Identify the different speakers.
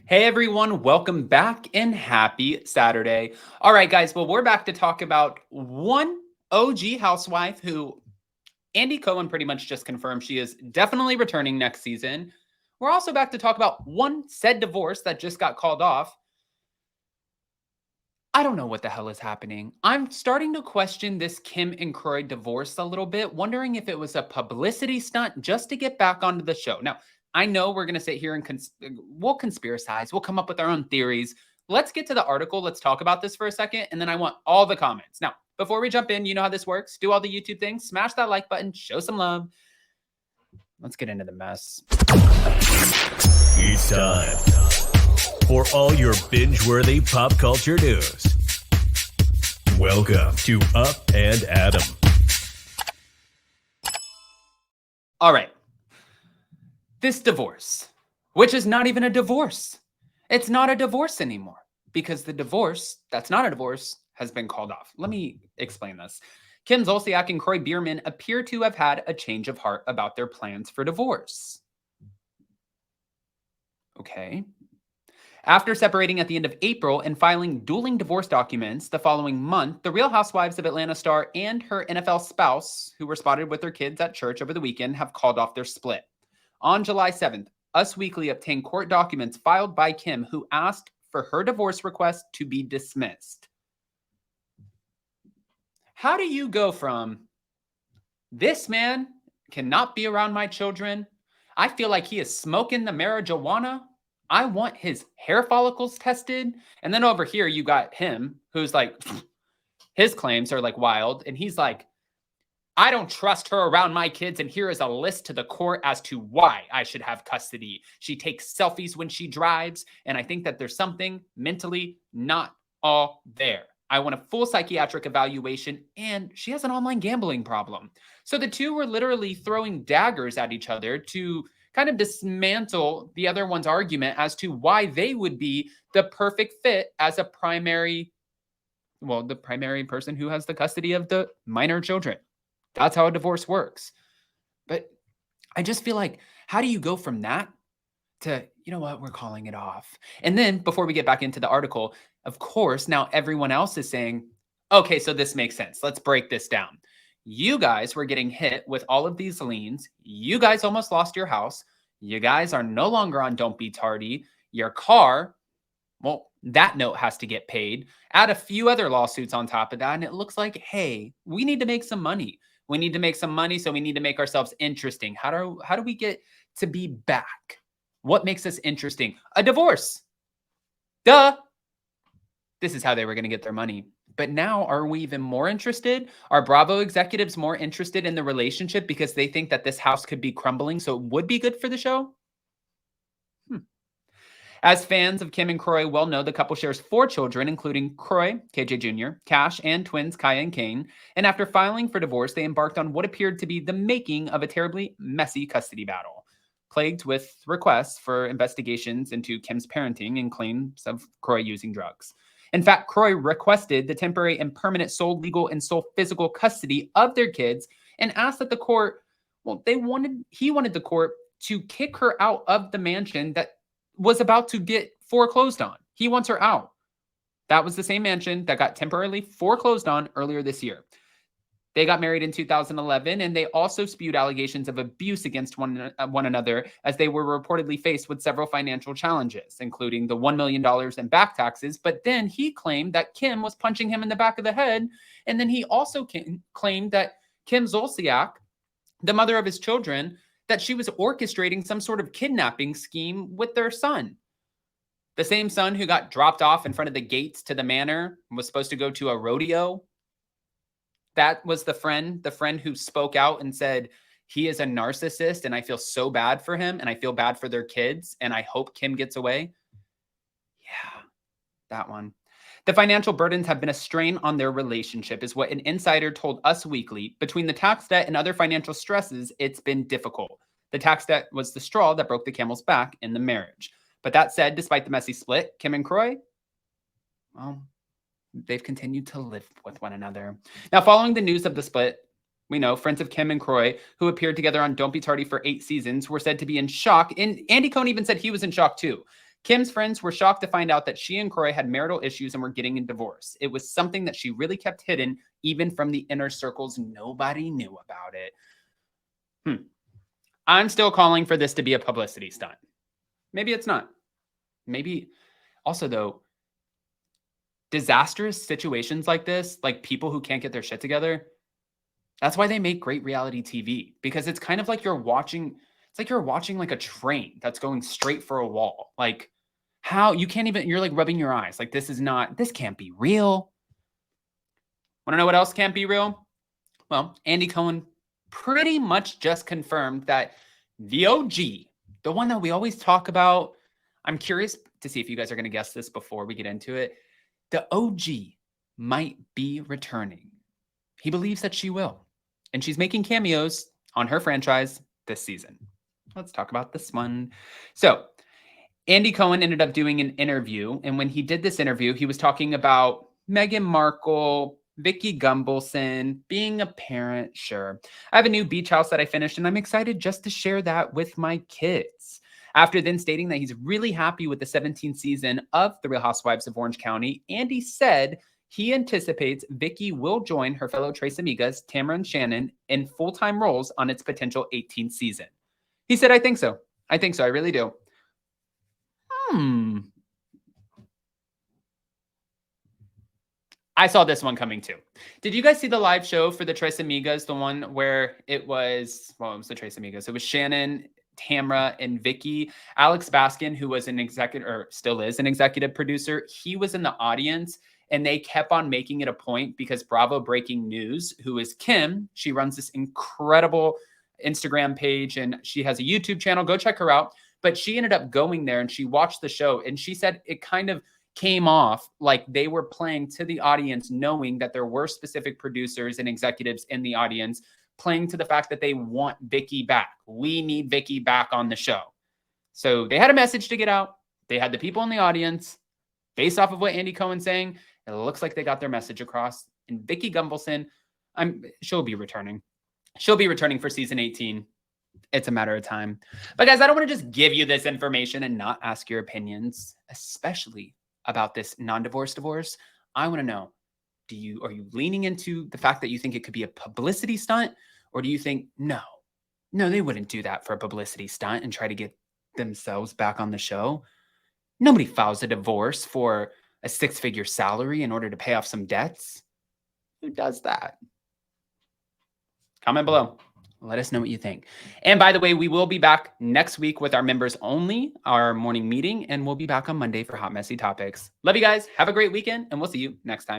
Speaker 1: Hey everyone, welcome back and happy Saturday. All right, guys, well, we're back to talk about one OG housewife who Andy Cohen pretty much just confirmed she is definitely returning next season. We're also back to talk about one said divorce that just got called off. I don't know what the hell is happening. I'm starting to question this Kim and Kroy divorce a little bit, wondering if it was a publicity stunt just to get back onto the show. Now, I know we're going to sit here and we'll conspiracize, we'll come up with our own theories. Let's get to the article. Let's talk about this for a second, and then I want all the comments. Now, before we jump in, you know how this works. Do all the YouTube things, smash that like button, show some love. Let's get into the mess.
Speaker 2: It's time for all your binge-worthy pop culture news. Welcome to Up and Adam.
Speaker 1: All right. This divorce, which is not even a divorce. It's not a divorce anymore because the divorce, that's not a divorce, has been called off. Let me explain this. Kim Zolciak and Kroy Biermann appear to have had a change of heart about their plans for divorce. Okay. After separating at the end of April and filing dueling divorce documents the following month, the Real Housewives of Atlanta star and her NFL spouse, who were spotted with their kids at church over the weekend, have called off their split. On July 7th, Us Weekly obtained court documents filed by Kim, who asked for her divorce request to be dismissed. How do you go from, this man cannot be around my children, I feel like he is smoking the marijuana, I want his hair follicles tested, and then over here you got him, who's like, his claims are like wild, and he's like, I don't trust her around my kids, and here is a list to the court as to why I should have custody. She takes selfies when she drives, and I think that there's something mentally not all there. I want a full psychiatric evaluation, and she has an online gambling problem. So the two were literally throwing daggers at each other to kind of dismantle the other one's argument as to why they would be the perfect fit as the primary person who has the custody of the minor children. That's how a divorce works. But I just feel like, how do you go from that to, you know what, we're calling it off? And then before we get back into the article, of course, now everyone else is saying, okay, so this makes sense. Let's break this down. You guys were getting hit with all of these liens. You guys almost lost your house. You guys are no longer on Don't Be Tardy. Your car, well, that note has to get paid. Add a few other lawsuits on top of that, and it looks like, hey, we need to make some money. We need to make some money, so we need to make ourselves interesting. How do we get to be back? What makes us interesting? A divorce. Duh. This is how they were going to get their money. But now, are we even more interested? Are Bravo executives more interested in the relationship because they think that this house could be crumbling, so it would be good for the show? As fans of Kim and Kroy well know, the couple shares 4 children, including Kroy, KJ Jr., Cash, and twins Kaya and Kane. And after filing for divorce, they embarked on what appeared to be the making of a terribly messy custody battle, plagued with requests for investigations into Kim's parenting and claims of Kroy using drugs. In fact, Kroy requested the temporary and permanent sole legal and sole physical custody of their kids and asked that the court, he wanted the court to kick her out of the mansion that was about to get foreclosed on. He wants her out. That was the same mansion that got temporarily foreclosed on earlier this year. They got married in 2011, and they also spewed allegations of abuse against one another as they were reportedly faced with several financial challenges, including the $1 million in back taxes. But then he claimed that Kim was punching him in the back of the head. And then he also claimed that Kim Zolciak, the mother of his children, that she was orchestrating some sort of kidnapping scheme with their son. The same son who got dropped off in front of the gates to the manor and was supposed to go to a rodeo. That was the friend who spoke out and said, he is a narcissist and I feel so bad for him and I feel bad for their kids and I hope Kim gets away. Yeah, that one. The financial burdens have been a strain on their relationship, is what an insider told Us Weekly. Between the tax debt and other financial stresses, it's been difficult. The tax debt was the straw that broke the camel's back in the marriage. But that said, despite the messy split, Kim and Kroy, well, they've continued to live with one another. Now, following the news of the split, we know friends of Kim and Kroy, who appeared together on Don't Be Tardy for 8 seasons, were said to be in shock. And Andy Cohen even said he was in shock too. Kim's friends were shocked to find out that she and Kroy had marital issues and were getting a divorce. It was something that she really kept hidden, even from the inner circles. Nobody knew about it. I'm still calling for this to be a publicity stunt. Maybe it's not. Maybe also, though, disastrous situations like this, like people who can't get their shit together, that's why they make great reality TV, because it's kind of like you're watching like a train that's going straight for a wall. Like, how you can't even, you're like rubbing your eyes. Like, this can't be real. Want to know what else can't be real? Well, Andy Cohen pretty much just confirmed that the OG, the one that we always talk about, I'm curious to see if you guys are going to guess this before we get into it. The OG might be returning. He believes that she will. And she's making cameos on her franchise this season. Let's talk about this one. So, Andy Cohen ended up doing an interview. And when he did this interview, he was talking about Meghan Markle, Vicky Gunvalson, being a parent. Sure. I have a new beach house that I finished, and I'm excited just to share that with my kids. After then stating that he's really happy with the 17th season of The Real Housewives of Orange County, Andy said he anticipates Vicky will join her fellow Tres Amigas, Tamara and Shannon, in full-time roles on its potential 18th season. He said, I think so. I really do. I saw this one coming too. Did you guys see the live show for the Tres Amigas? The one where it was the Tres Amigas. It was Shannon, Tamra, and Vicky. Alex Baskin, who was an executive, or still is an executive producer, he was in the audience, and they kept on making it a point because Bravo Breaking News, who is Kim, she runs this incredible Instagram page, and she has a YouTube channel. Go check her out. But she ended up going there, and she watched the show, and she said it kind of came off like they were playing to the audience, knowing that there were specific producers and executives in the audience, playing to the fact that they want Vicky back. We need Vicky back on the show. So they had a message to get out. They had the people in the audience. Based off of what Andy Cohen's saying, it looks like they got their message across. And Vicky Gunvalson, she'll be returning. She'll be returning for season 18. It's a matter of time. But guys, I don't want to just give you this information and not ask your opinions, especially about this non-divorce divorce. I want to know, are you leaning into the fact that you think it could be a publicity stunt? Or do you think, no, they wouldn't do that for a publicity stunt and try to get themselves back on the show? Nobody files a divorce for a 6-figure salary in order to pay off some debts. Who does that? Comment below. Let us know what you think. And by the way, we will be back next week with our members only, our morning meeting, and we'll be back on Monday for Hot Messy Topics. Love you guys. Have a great weekend, and we'll see you next time.